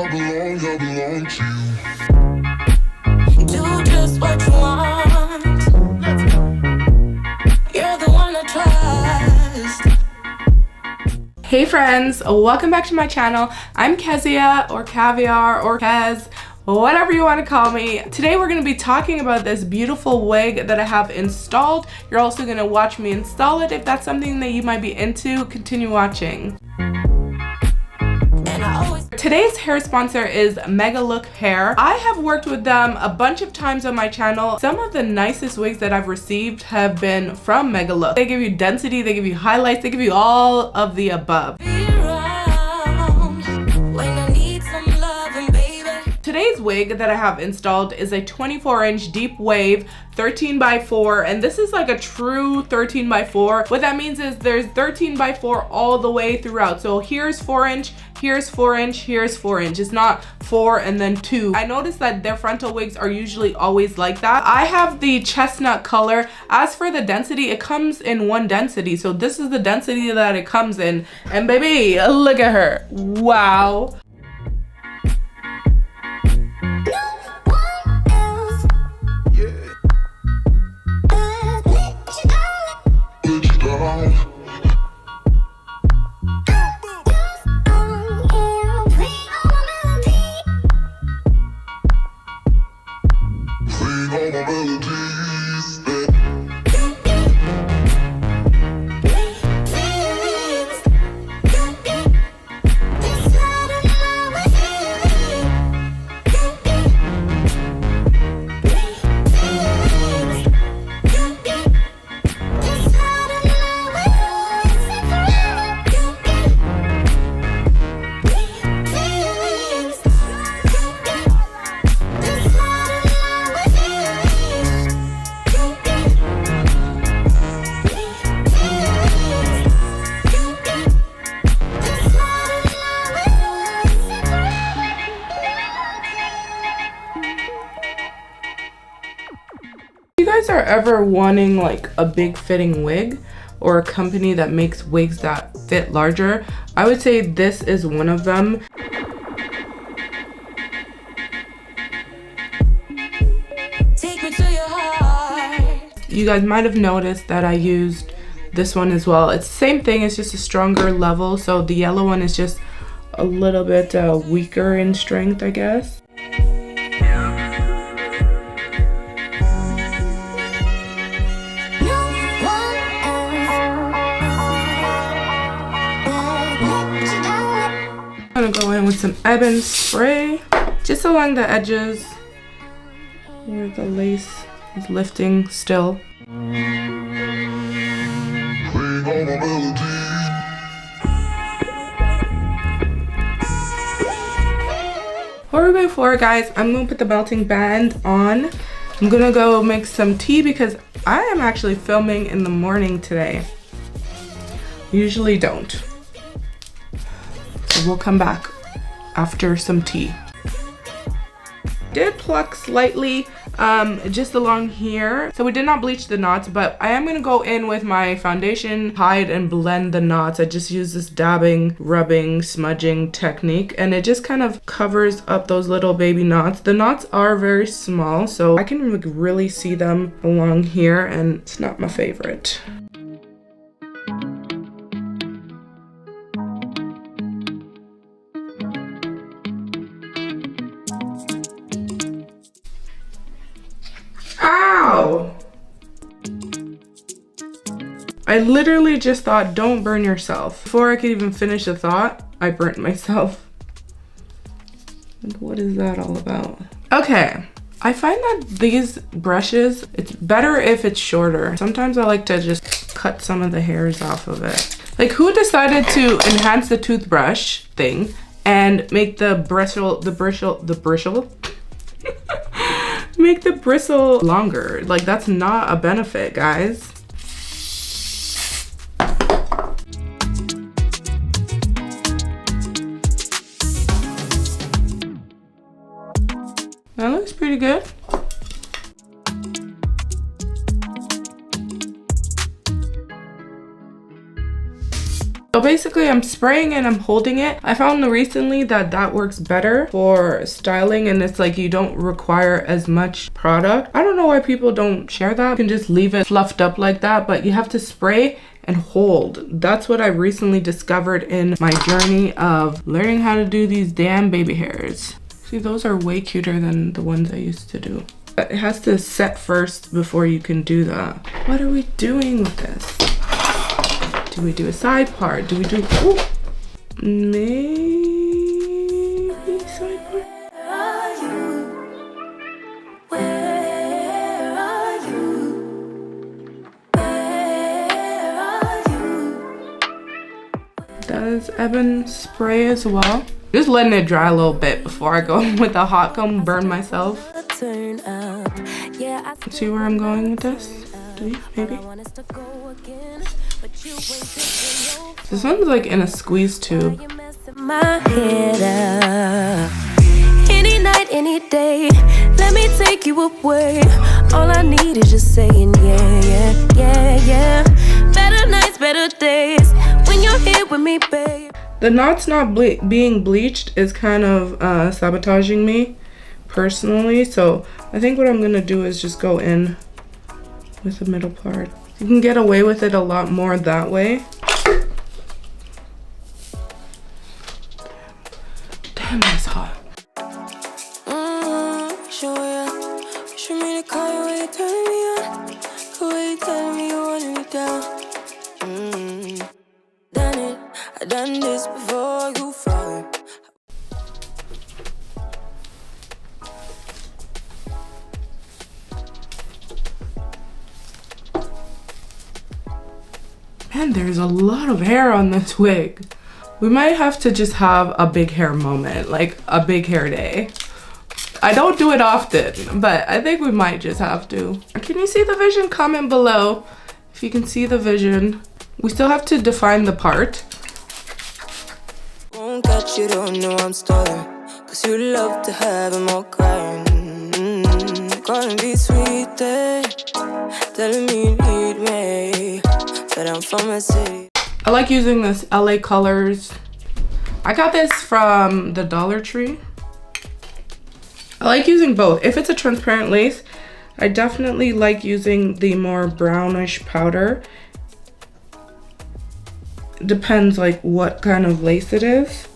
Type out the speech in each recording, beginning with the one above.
belong to you. Do just what you want. You're the one I trust. Hey friends, welcome back to my channel. I'm Kezia or Caviar or Kez, whatever you want to call me. Today we're going to be talking about this beautiful wig that I have installed. You're also going to watch me install it. If that's something that you might be into, continue watching. Today's hair sponsor is Megalook Hair. I have worked with them a bunch of times on my channel. Some of the nicest wigs that I've received have been from Megalook. They give you density, they give you highlights, they give you all of the above. Today's wig that I have installed is a 24-inch deep wave 13x4, and this is like a true 13x4. What that means is there's 13x4 all the way throughout. So here's 4-inch, here's 4-inch, here's 4-inch. It's not 4 and then 2. I noticed that their frontal wigs are usually always like that. I have the chestnut color. As for the density, it comes in one density. So this is the density that it comes in. And baby, look at her. Wow. If you guys are ever wanting like a big fitting wig or a company that makes wigs that fit larger, I would say this is one of them. Take me to your heart. You guys might have noticed that I used this one as well. It's the same thing, it's just a stronger level. So the yellow one is just a little bit weaker in strength, I guess. I'm gonna go in with some ebon spray just along the edges where the lace is lifting still. Before guys, I'm gonna put the melting band on. I'm gonna go make some tea because I am actually filming in the morning today. Usually don't. So we'll come back after some tea. Did pluck slightly just along here, so we did not bleach the knots, but I am gonna go in with my foundation, hide and blend the knots. I just use this dabbing, rubbing, smudging technique, and it just kind of covers up those little baby knots. The knots are very small, so I can really see them along here, and it's not my favorite. Ow! I literally just thought, don't burn yourself. Before I could even finish the thought, I burnt myself. Like, what is that all about? Okay, I find that these brushes, it's better if it's shorter. Sometimes I like to just cut some of the hairs off of it. Like, who decided to enhance the toothbrush thing and make the bristle make the bristle longer? Like, that's not a benefit, guys. That looks pretty good. So basically I'm spraying and I'm holding it. I found recently that that works better for styling, and it's like you don't require as much product. I don't know why people don't share that. You can just leave it fluffed up like that, but you have to spray and hold. That's what I recently discovered in my journey of learning how to do these damn baby hairs. See, those are way cuter than the ones I used to do. But it has to set first before you can do that. What are we doing with this? Do we do a side part? Do we do, ooh, maybe side part? Does Evan spray as well? Just letting it dry a little bit before I go with a hot comb, burn myself. See where I'm going with this? Do you? Maybe? This one's like in a squeeze tube. Any night, any day, let me take you away. All I need is just saying yeah, yeah, yeah, yeah. Better nights, better days, when you're here with me, babe. The knots not being bleached is kind of sabotaging me personally, so I think what I'm gonna do is just go in with the middle part. You can get away with it a lot more that way. Damn, that's hot. Done this before you fall. Man, there's a lot of hair on this wig. We might have to just have a big hair moment, like a big hair day. I don't do it often, but I think we might just have to. Can you see the vision? Comment below if you can see the vision. We still have to define the part. You don't know I'm stalling, cause you love to have him all crying. Calling me sweet, telling me you need me, but I'm from a city. I like using this LA Colors. I got this from the Dollar Tree. I like using both. If it's a transparent lace, I definitely like using the more brownish powder. It depends like what kind of lace it is.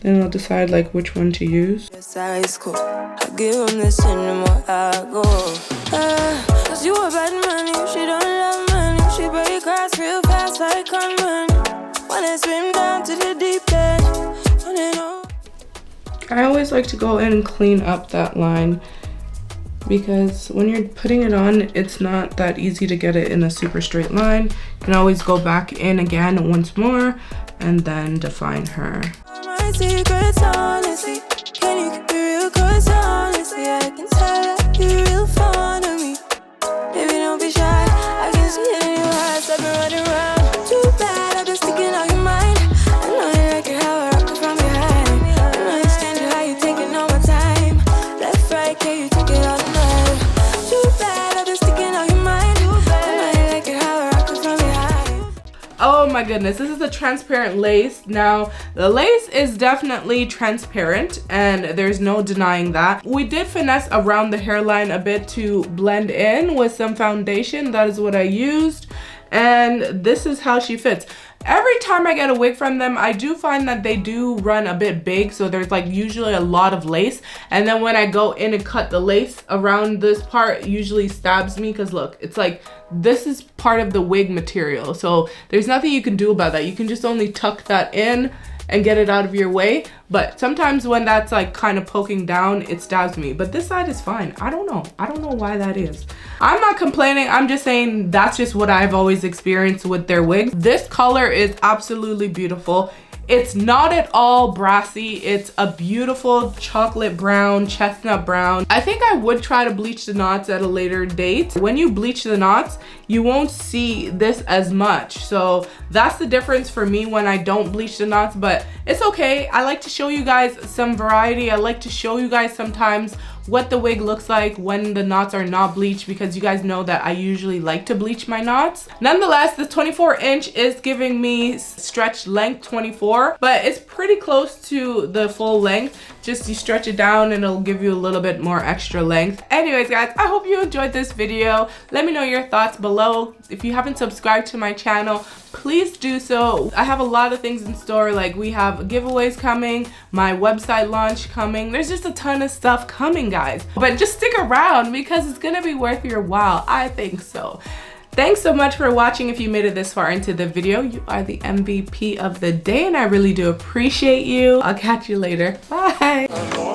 Then I'll decide like which one to use. I give him this anymore, I go. Cause you a bad money, she don't love money. She break grass real fast like conman. Wanna swim down to the deep end. I always like to go in and clean up that line, because when you're putting it on, it's not that easy to get it in a super straight line. You can always go back in again once more and then define her. Secrets, honestly, can you keep it real? Cause honestly, I can tell that you're real fond of me. Baby, don't be shy, I can see it in your eyes. I've been running around, too bad, I've been sticking out your mind. I know you like it how I rock it from behind. I know you stand it how you taking all my time. Left, right, can you take it all night? Too bad, I've been sticking out your mind. I know you like it how I rock it from behind. Oh my goodness, this is a transparent lace. Now, the lace is definitely transparent and there's no denying that. We did finesse around the hairline a bit to blend in with some foundation. That is what I used. And this is how she fits. Every time I get a wig from them, I do find that they do run a bit big, so there's like usually a lot of lace, and then when I go in and cut the lace around this part, it usually stabs me, because look, it's like this is part of the wig material, so there's nothing you can do about that. You can just only tuck that in and get it out of your way. But sometimes when that's like kind of poking down, it stabs me. But this side is fine. I don't know why that is. I'm not complaining, I'm just saying that's just what I've always experienced with their wigs. This color is absolutely beautiful. It's not at all brassy. It's a beautiful chocolate brown, chestnut brown. I think I would try to bleach the knots at a later date. When you bleach the knots, you won't see this as much. So that's the difference for me when I don't bleach the knots, but it's okay. I like to show you guys some variety. I like to show you guys sometimes what the wig looks like when the knots are not bleached, because you guys know that I usually like to bleach my knots. Nonetheless, the 24-inch is giving me stretch length 24, but it's pretty close to the full length. Just you stretch it down and it'll give you a little bit more extra length. Anyways guys, I hope you enjoyed this video. Let me know your thoughts below. If you haven't subscribed to my channel, please do so. I have a lot of things in store, like we have giveaways coming, my website launch coming. There's just a ton of stuff coming, guys. But just stick around because it's gonna be worth your while. I think so. Thanks so much for watching. If you made it this far into the video, you are the MVP of the day and I really do appreciate you. I'll catch you later. Bye.